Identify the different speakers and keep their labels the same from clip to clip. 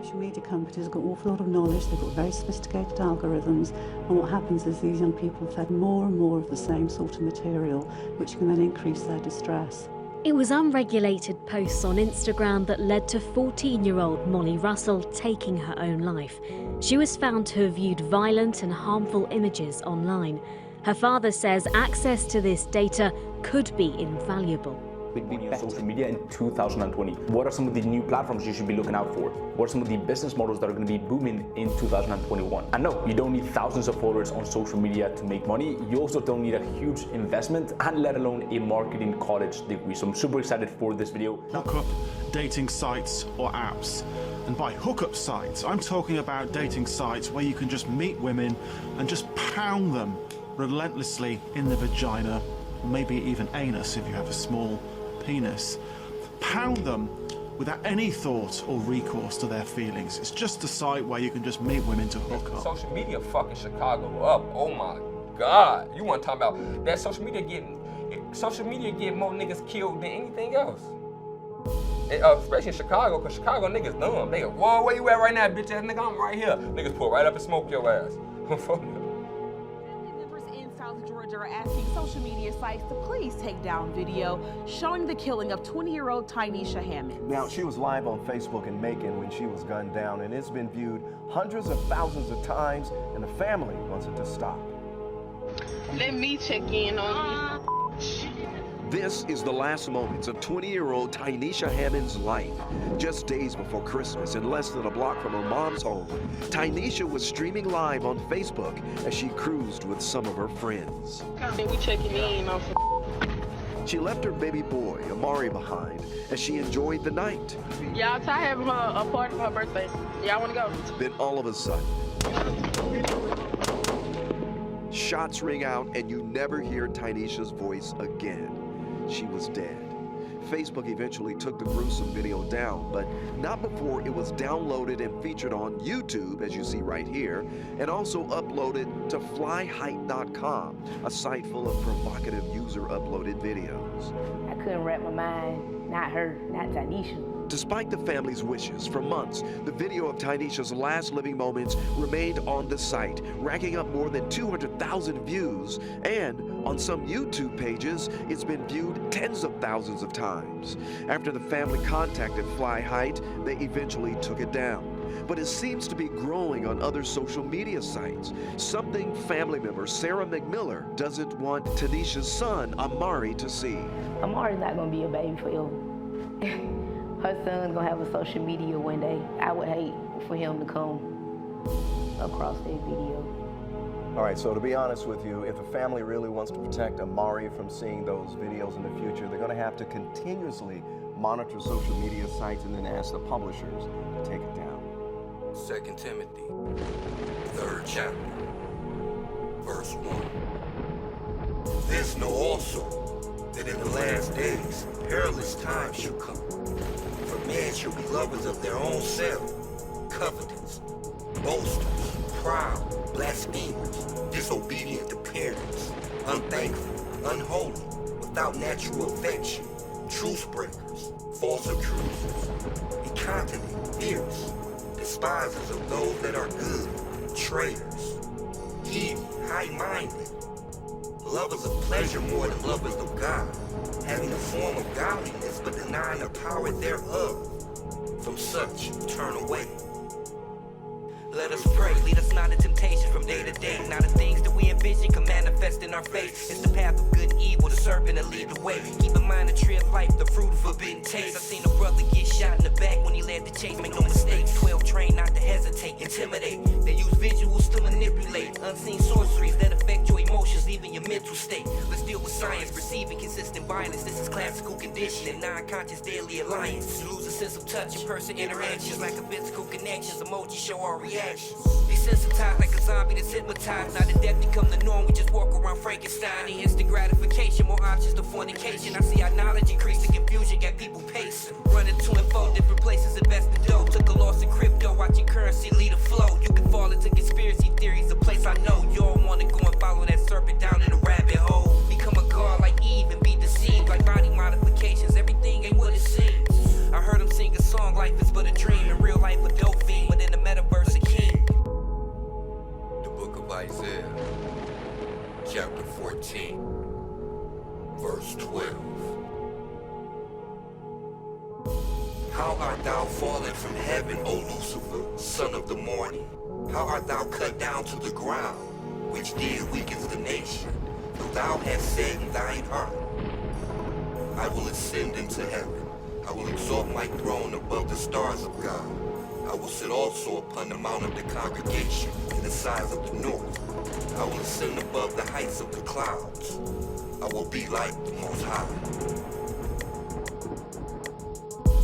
Speaker 1: Social media companies have got an awful lot of knowledge, they've got very sophisticated algorithms, and what happens is these young people are fed more and more of the same sort of material, which can then increase their distress.
Speaker 2: It was unregulated posts on Instagram that led to 14-year-old Molly Russell taking her own life. She was found to have viewed violent and harmful images online. Her father says access to this data could be invaluable.
Speaker 3: Would be on social media in 2020. What are some of the new platforms you should be looking out for? What are some of the business models that are going to be booming in 2021? And no, you don't need thousands of followers on social media to make money. You also don't need a huge investment, and let alone a marketing college degree. So I'm super excited for this video.
Speaker 4: Hookup dating sites or apps. And by hookup sites, I'm talking about dating sites where you can just meet women and just pound them relentlessly in the vagina, or maybe even anus if you have a small penis. Pound them without any thought or recourse to their feelings. It's just a site where you can just meet women to hook up.
Speaker 5: Social media fucking Chicago up. Oh my God. You want to talk about that social media getting more niggas killed than anything else. Especially in Chicago, because Chicago niggas dumb. They go, whoa, where you at right now, bitch ass nigga? I'm right here. Niggas pull right up and smoke your ass.
Speaker 6: Georgia are asking social media sites to please take down video showing the killing of 20-year-old Tynesha Hammond.
Speaker 7: Now, she was live on Facebook in Macon when she was gunned down, and it's been viewed hundreds of thousands of times, and the family wants it to stop.
Speaker 8: Let me check in on you.
Speaker 9: This is the last moments of 20-year-old Tynesha Hammond's life. Just days before Christmas and less than a block from her mom's home, Tynesha was streaming live on Facebook as she cruised with some of her friends.
Speaker 8: We checking in on
Speaker 9: She left her baby boy, Amari, behind as she enjoyed the night.
Speaker 8: Y'all try having her a party for her birthday. Y'all want to go?
Speaker 9: Then all of a sudden, shots ring out and you never hear Tynesha's voice again. She was dead. Facebook eventually took the gruesome video down, but not before it was downloaded and featured on YouTube, as you see right here, and also uploaded to flyheight.com, a site full of provocative user-uploaded videos.
Speaker 10: I couldn't wrap my mind, not her, not Tynesha.
Speaker 9: Despite the family's wishes, for months, the video of Tynesha's last living moments remained on the site, racking up more than 200,000 views, and on some YouTube pages, it's been viewed tens of thousands of times. After the family contacted Fly Height, they eventually took it down. But it seems to be growing on other social media sites, something family member Sarah McMiller doesn't want Tynesha's son, Amari, to see.
Speaker 10: Amari's not gonna be a baby forever. Her son's gonna have a social media one day. I would hate for him to come across that video.
Speaker 7: All right, so to be honest with you, if a family really wants to protect Amari from seeing those videos in the future, they're gonna have to continuously monitor social media sites and then ask the publishers to take it down.
Speaker 11: 2 Timothy, 3rd chapter, verse 1. This know also, that in the last days perilous times shall come. For men shall be lovers of their own self, covetous, boasters, proud, blasphemers, disobedient to parents, unthankful, unholy, without natural affection, truce breakers, false accusers, incontinent, fierce, despisers of those that are good, traitors, evil, high-minded, lovers of pleasure more than lovers of God, having a form of godliness but denying the power thereof. From such turn away.
Speaker 12: Let us pray, lead us not in temptation from day to day. Now the things that we envision can manifest in our faith. It's the path of good and evil, the serpent that lead the way. Keep in mind the tree of life, the fruit of forbidden taste. I've seen a brother get shot in the back when he led the chase. Make no mistake, 12 trained not to hesitate, intimidate. They use visuals to manipulate unseen sorceries that affect your emotions, even your mental state. Let's deal with science, perceiving consistent violence. This is classical conditioning, non-conscious daily alliance. You lose a sense of touch in person interactions, lack of physical connections. Emojis show our reactions. Desensitized like a zombie that's hypnotized. Now the death become the norm, we just walk around Frankenstein. The instant gratification, more options to fornication. I see our knowledge increase, the confusion got people running to and fro, different places, investing dough. Took a loss in crypto, watching currency lead a flow. You can fall into conspiracy theories, a place I know. You all wanna go and follow that serpent down in a rabbit hole. Become a god like Eve and be deceived like body modifications. Everything ain't what it seems. I heard him sing a song, life is but a dream. In real life a dope fiend, but in the metaverse a king.
Speaker 11: The book of Isaiah, chapter 14, verse 12. How art thou fallen from heaven, O Lucifer, son of the morning? How art thou cut down to the ground, which did weaken the nation? For thou hast said in thine heart, I will ascend into heaven. I will exalt my throne above the stars of God. I will sit also upon the mount of the congregation in the sides of the north. I will ascend above the heights of the clouds. I will be like the Most High.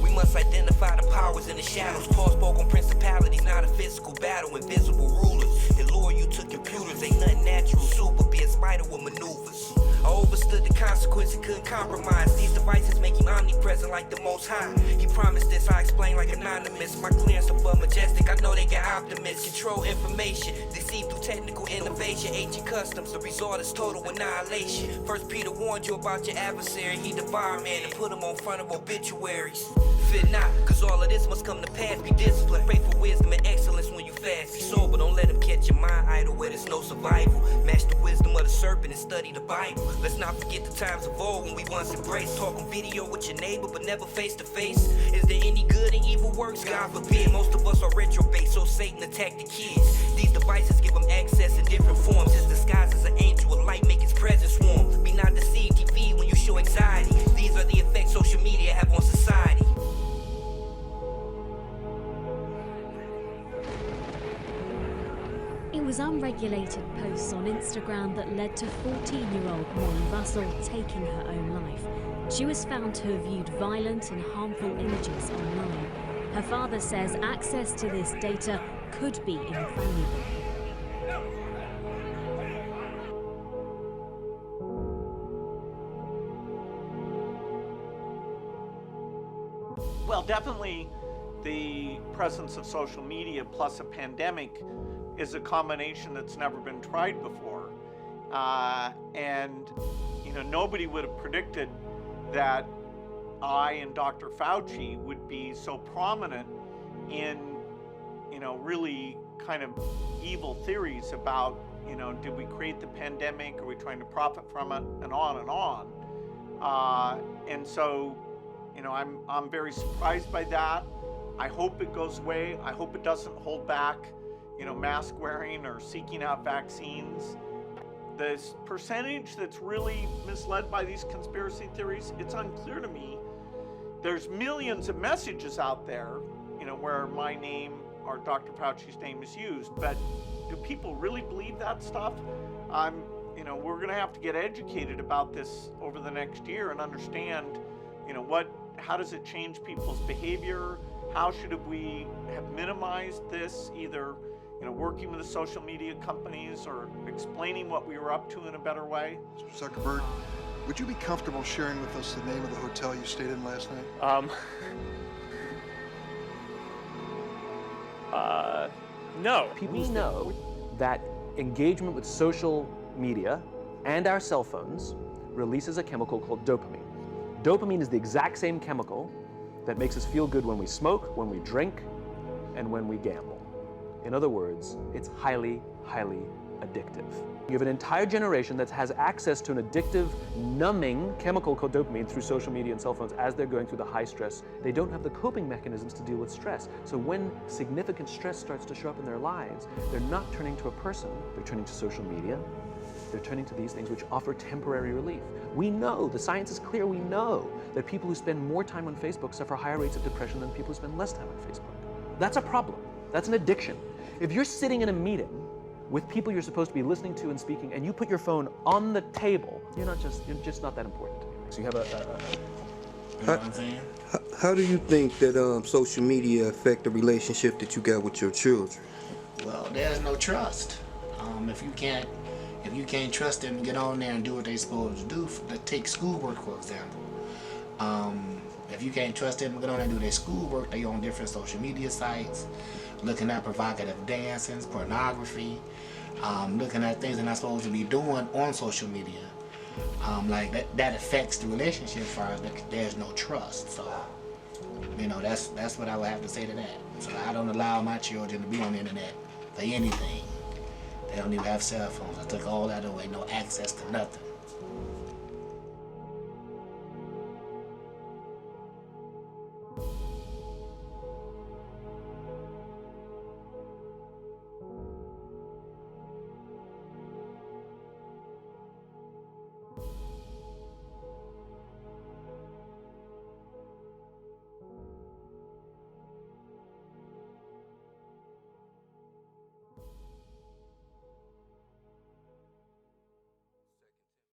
Speaker 12: We must identify the powers in the shadows. Paul spoke on principalities, not a physical battle. Invisible rulers, they lure you to computers. Ain't nothing natural, super, be a spider with maneuvers. I overstood the consequence and couldn't compromise. These devices make him omnipresent like the Most High. He promised this, I explain like anonymous. My clearance above majestic, I know they got optimists. Control information, deceive through technical innovation. Ancient customs, the result is total annihilation. First Peter warned you about your adversary. He devoured man and put him on front of obituaries. Fear not, cause all of this must come to pass. Be disciplined, pray for wisdom and excellence when you fast. Be sober, don't let him catch your mind idle where there's no survival. Match the wisdom of the serpent and study the Bible. Let's not forget the times of old when we once embraced. Talk on video with your neighbor but never face to face. Is there any good in evil works? God forbid. Most of us are retrobate, so Satan attacked the kids. These devices give them access in different forms. His disguise as an angel of light, make his presence warm. Be not deceived, TV when you show anxiety. These are the effects social media have on society.
Speaker 2: It was unregulated posts on Instagram that led to 14-year-old Molly Russell taking her own life. She was found to have viewed violent and harmful images online. Her father says access to this data could be invaluable.
Speaker 13: Well, definitely the presence of social media plus a pandemic is a combination that's never been tried before. And, you know, nobody would have predicted that I and Dr. Fauci would be so prominent in, you know, really kind of evil theories about, you know, did we create the pandemic? Are we trying to profit from it? And on and on. And so, you know, I'm very surprised by that. I hope it goes away. I hope it doesn't hold back, you know, mask wearing or seeking out vaccines. The percentage that's really misled by these conspiracy theories, it's unclear to me. There's millions of messages out there, you know, where my name or Dr. Fauci's name is used, but do people really believe that stuff? You know, we're gonna have to get educated about this over the next year and understand, you know, how does it change people's behavior? How should we have minimized this, either, you know, working with the social media companies or explaining what we were up to in a better way?
Speaker 14: Mr. Zuckerberg, would you be comfortable sharing with us the name of the hotel you stayed in last night?
Speaker 15: No.
Speaker 16: We know that engagement with social media and our cell phones releases a chemical called dopamine. Dopamine is the exact same chemical that makes us feel good when we smoke, when we drink, and when we gamble. In other words, it's highly, highly addictive. You have an entire generation that has access to an addictive, numbing chemical called dopamine through social media and cell phones as they're going through the high stress. They don't have the coping mechanisms to deal with stress. So when significant stress starts to show up in their lives, they're not turning to a person, they're turning to social media. They're turning to these things which offer temporary relief. We know, the science is clear, we know that people who spend more time on Facebook suffer higher rates of depression than people who spend less time on Facebook. That's a problem. That's an addiction. If you're sitting in a meeting with people you're supposed to be listening to and speaking, and you put your phone on the table, you're just not that important. So you have
Speaker 15: You know what I'm saying?
Speaker 17: How do you think that social media affect the relationship that you got with your children?
Speaker 15: Well, there's no trust. If you can't trust them to get on there and do what they're supposed to do, let's take schoolwork, for example. If you can't trust them to go on and do their schoolwork, they on different social media sites, looking at provocative dances, pornography, looking at things they're not supposed to be doing on social media. Like that affects the relationship as far as there's no trust. So, you know, that's what I would have to say to that. So I don't allow my children to be on the internet for anything. They don't even have cell phones. I took all that away, no access to nothing.